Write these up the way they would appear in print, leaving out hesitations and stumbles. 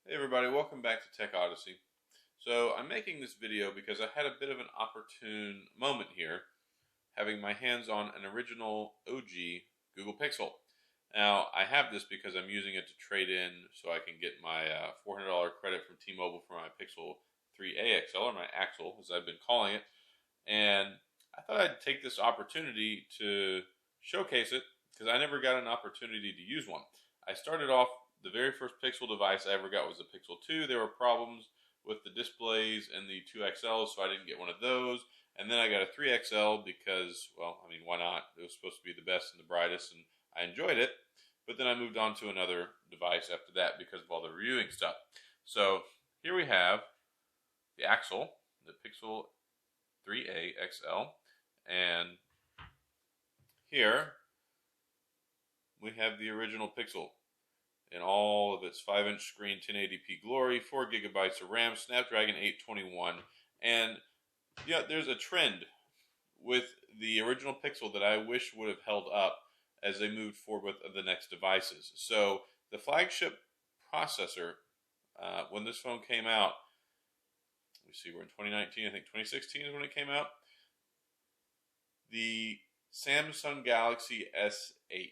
Hey everybody, welcome back to Tech Odyssey. So I'm making this video because I had a bit of an opportune moment here, having my hands on an original OG Google Pixel. Now I have this because I'm using it to trade in so I can get my $400 credit from T-Mobile for my Pixel 3a XL, or my Axle as I've been calling it. And I thought I'd take this opportunity to showcase it because I never got an opportunity to use one. I started off, the very first Pixel device I ever got was the Pixel 2. There were problems with the displays and the 2XL, so I didn't get one of those. And then I got a 3XL because, well, I mean, why not? It was supposed to be the best and the brightest, and I enjoyed it. But then I moved on to another device after that because of all the reviewing stuff. So here we have the Axle, the Pixel 3a XL, and here we have the original Pixel in all of its 5-inch screen, 1080p glory, 4 gigabytes of RAM, Snapdragon 821, and yeah, there's a trend with the original Pixel that I wish would have held up as they moved forward with the next devices. So the flagship processor, when this phone came out, let me see, we're in 2019, I think 2016 is when it came out. The Samsung Galaxy S8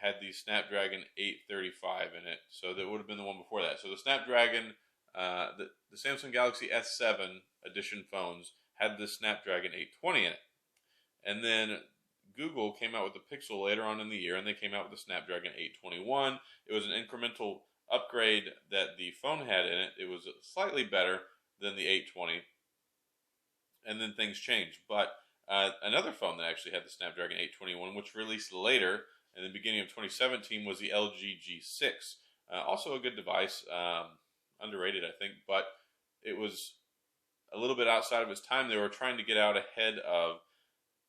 had the Snapdragon 835 in it, so that would have been the one before that. So the Snapdragon, the Samsung Galaxy S7 edition phones had the Snapdragon 820 in it. And then Google came out with the Pixel later on in the year, and they came out with the Snapdragon 821. It was an incremental upgrade that the phone had in it. It was slightly better than the 820, and then things changed. But another phone that actually had the Snapdragon 821, which released later in the beginning of 2017, was the LG G6. Also a good device, underrated I think, but it was a little bit outside of its time. They were trying to get out ahead of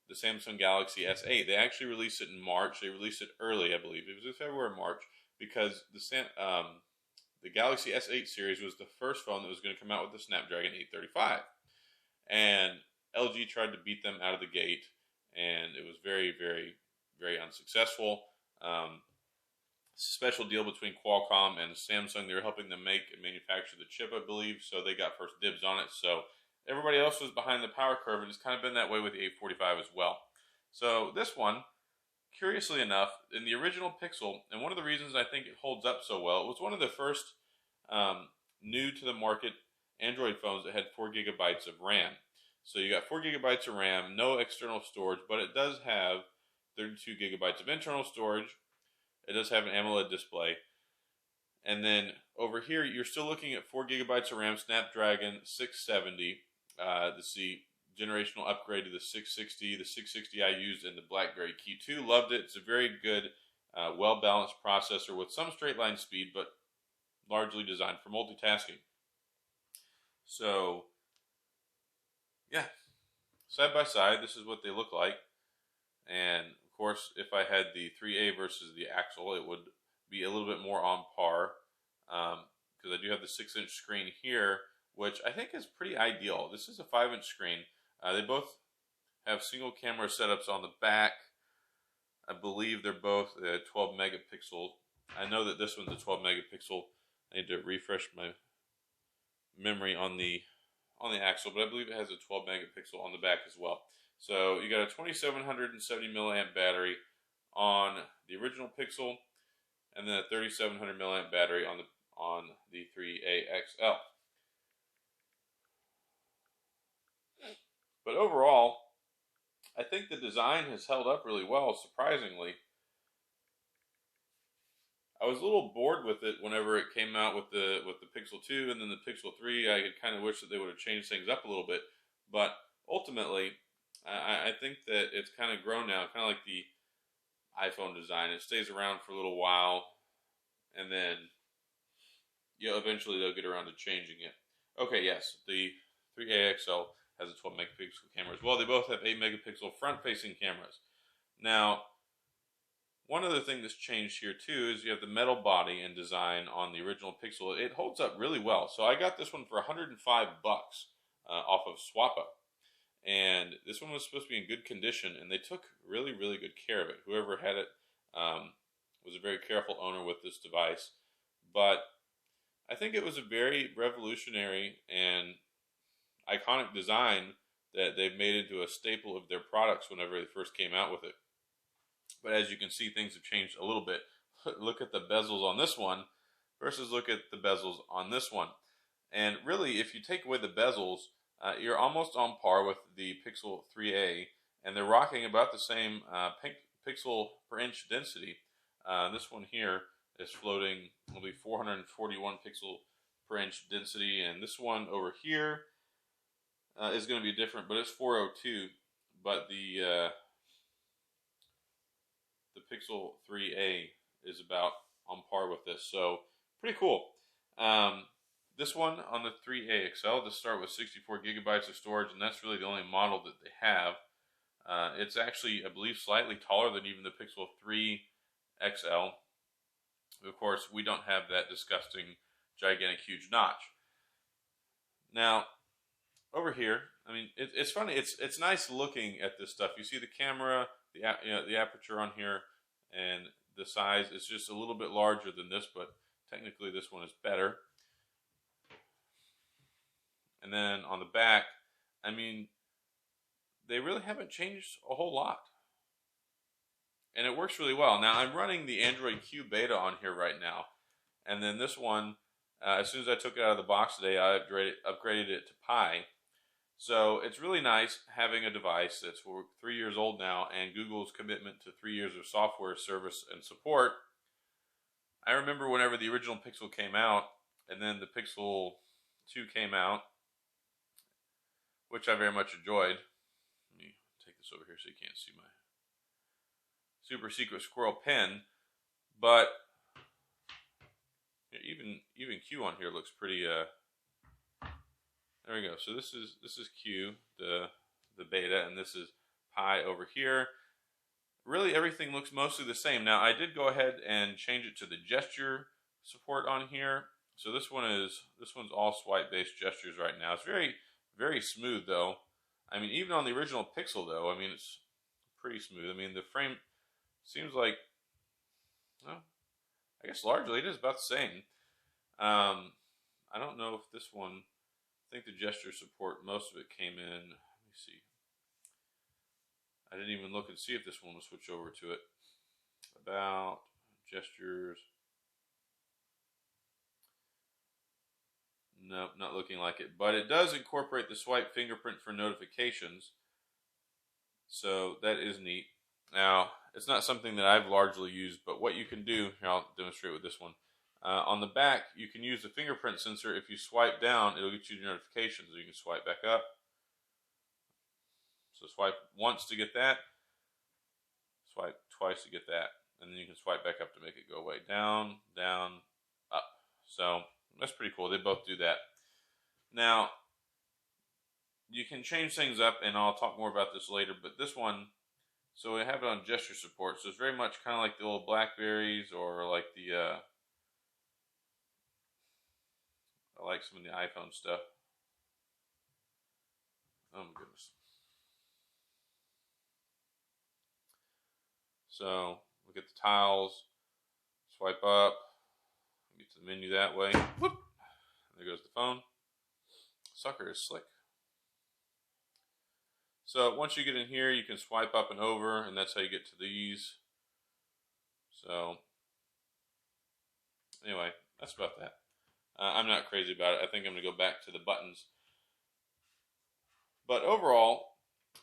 the Samsung Galaxy S8. They actually released it in March. They released it early, I believe. It was in February or March, because the Galaxy S8 series was the first phone that was going to come out with the Snapdragon 835. And LG tried to beat them out of the gate, and it was very, very, very unsuccessful. Special deal between Qualcomm and Samsung. They were helping them make and manufacture the chip, I believe, so they got first dibs on it. So everybody else was behind the power curve, and it's kind of been that way with the 845 as well. So this one, curiously enough, in the original Pixel, and one of the reasons I think it holds up so well, it was one of the first new to the market Android phones that had 4 gigabytes of RAM. So you got 4 gigabytes of RAM, no external storage, but it does have 32 gigabytes of internal storage. It does have an AMOLED display. And then over here, you're still looking at 4 gigabytes of RAM, Snapdragon 670. This is the generational upgrade to the 660. The 660 I used in the BlackBerry Key 2. Loved it. It's a very good, well-balanced processor with some straight line speed, but largely designed for multitasking. So, yeah, side by side, this is what they look like. And of course, if I had the 3A versus the Axle, it would be a little bit more on par, because I do have the 6-inch screen here, which I think is pretty ideal. This is a 5-inch screen. They both have single camera setups on the back. I believe they're both 12 megapixel. I know that this one's a 12 megapixel. I need to refresh my memory on the Axle, but I believe it has a 12 megapixel on the back as well. So you got a 2770 milliamp battery on the original Pixel, and then a 3700 milliamp battery on the 3a XL. But overall, I think the design has held up really well, surprisingly. I was a little bored with it whenever it came out with the Pixel 2 and then the Pixel 3. I kind of wish that they would have changed things up a little bit. But ultimately, I think that it's kind of grown now, kind of like the iPhone design. It stays around for a little while, and then eventually they'll get around to changing it. Okay, yes, the 3a XL has a 12 megapixel camera as well. They both have 8 megapixel front-facing cameras. Now, one other thing that's changed here too is you have the metal body and design on the original Pixel. It holds up really well. So I got this one for $105 off of Swappa. And this one was supposed to be in good condition, and they took really, really good care of it. Whoever had it was a very careful owner with this device. But I think it was a very revolutionary and iconic design that they've made into a staple of their products whenever they first came out with it. But as you can see, things have changed a little bit. Look at the bezels on this one versus look at the bezels on this one. And really, if you take away the bezels, you're almost on par with the Pixel 3a, and they're rocking about the same pixel per inch density. This one here is floating, will be 441 pixel per inch density, and this one over here is going to be different, but it's 402. But the Pixel 3a is about on par with this, so pretty cool. This one on the 3a XL, to start with 64 gigabytes of storage, and that's really the only model that they have. It's actually, I believe, slightly taller than even the Pixel 3 XL. Of course, we don't have that disgusting, gigantic, huge notch. Now, over here, I mean, it's funny. It's nice looking at this stuff. You see the camera, the aperture on here, and the size is just a little bit larger than this, but technically this one is better. And then on the back, I mean, they really haven't changed a whole lot. And it works really well. Now, I'm running the Android Q beta on here right now. And then this one, as soon as I took it out of the box today, I upgraded it to Pi. So it's really nice having a device that's 3 years old now, and Google's commitment to 3 years of software service and support. I remember whenever the original Pixel came out, and then the Pixel 2 came out, which I very much enjoyed. Let me take this over here so you can't see my super secret squirrel pen. But even Q on here looks pretty. There we go. So this is Q, the beta, and this is Pi over here. Really, everything looks mostly the same. Now, I did go ahead and change it to the gesture support on here. So this one's all swipe-based gestures right now. It's very, very smooth, though. I mean, even on the original Pixel, though, I mean, it's pretty smooth. I mean, the frame seems like, well, I guess largely it is about the same. I don't know if this one, I think the gesture support, most of it came in. Let me see. I didn't even look and see if this one will switch over to it. About gestures. No, not looking like it. But it does incorporate the swipe fingerprint for notifications. So that is neat. Now, it's not something that I've largely used, but what you can do, here I'll demonstrate with this one. On the back, you can use the fingerprint sensor. If you swipe down, it'll get you notifications. So you can swipe back up. So swipe once to get that. Swipe twice to get that. And then you can swipe back up to make it go away. Down, down, up. So that's pretty cool. They both do that. Now, you can change things up, and I'll talk more about this later, but this one, so we have it on gesture support. So it's very much kind of like the old Blackberries, or like the, I like some of the iPhone stuff. Oh my goodness. So look at the tiles, swipe up, get to the menu that way. Whoop! There goes the phone. Sucker is slick. So once you get in here, you can swipe up and over, and that's how you get to these. So anyway, that's about that. I'm not crazy about it. I think I'm going to go back to the buttons. But overall,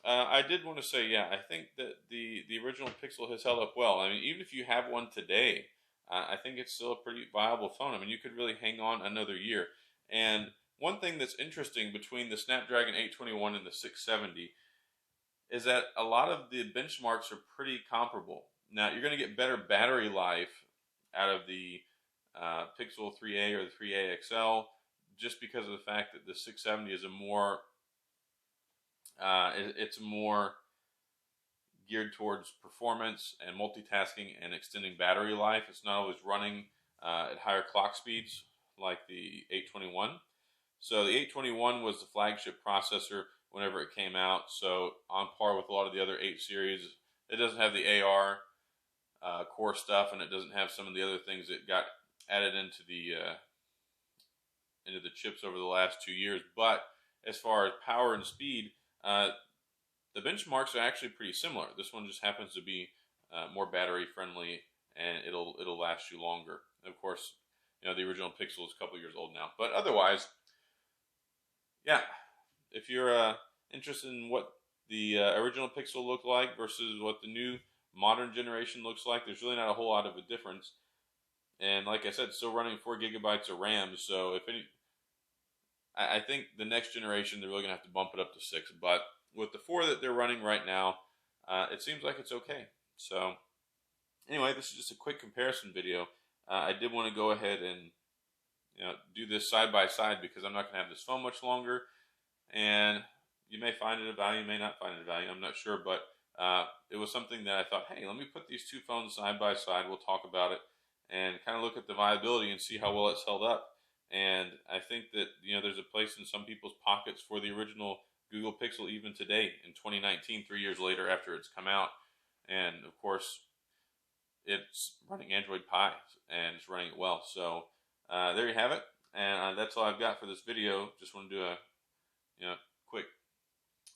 I did want to say, yeah, I think that the original Pixel has held up well. I mean, even if you have one today, I think it's still a pretty viable phone. I mean, you could really hang on another year. And one thing that's interesting between the Snapdragon 821 and the 670 is that a lot of the benchmarks are pretty comparable. Now, you're going to get better battery life out of the Pixel 3a or the 3a XL just because of the fact that the 670 is a more it's more geared towards performance and multitasking and extending battery life. It's not always running at higher clock speeds like the 821. So the 821 was the flagship processor whenever it came out. So on par with a lot of the other 8 series. It doesn't have the AR core stuff, and it doesn't have some of the other things that got added into the into the chips over the last 2 years. But as far as power and speed, the benchmarks are actually pretty similar. This one just happens to be more battery friendly, and it'll last you longer. And of course, the original Pixel is a couple years old now. But otherwise, yeah, if you're interested in what the original Pixel looked like versus what the new modern generation looks like, there's really not a whole lot of a difference. And like I said, still running 4 gigabytes of RAM. So I think the next generation they're really gonna have to bump it up to 6. But with the 4 that they're running right now, it seems like it's okay. So anyway, this is just a quick comparison video. I did want to go ahead and do this side by side because I'm not gonna have this phone much longer, and you may find it of value, you may not find it of value. I'm not sure, but it was something that I thought, hey, let me put these two phones side by side. We'll talk about it and kind of look at the viability and see how well it's held up. And I think that there's a place in some people's pockets for the original Google Pixel even today in 2019, 3 years later after it's come out. And of course, it's running Android Pie and it's running it well. So there you have it. And that's all I've got for this video. Just want to do a quick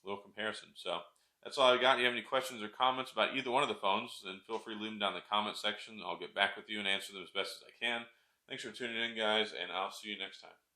little comparison. So that's all I've got. If you have any questions or comments about either one of the phones, then feel free to leave them down in the comment section. I'll get back with you and answer them as best as I can. Thanks for tuning in, guys, and I'll see you next time.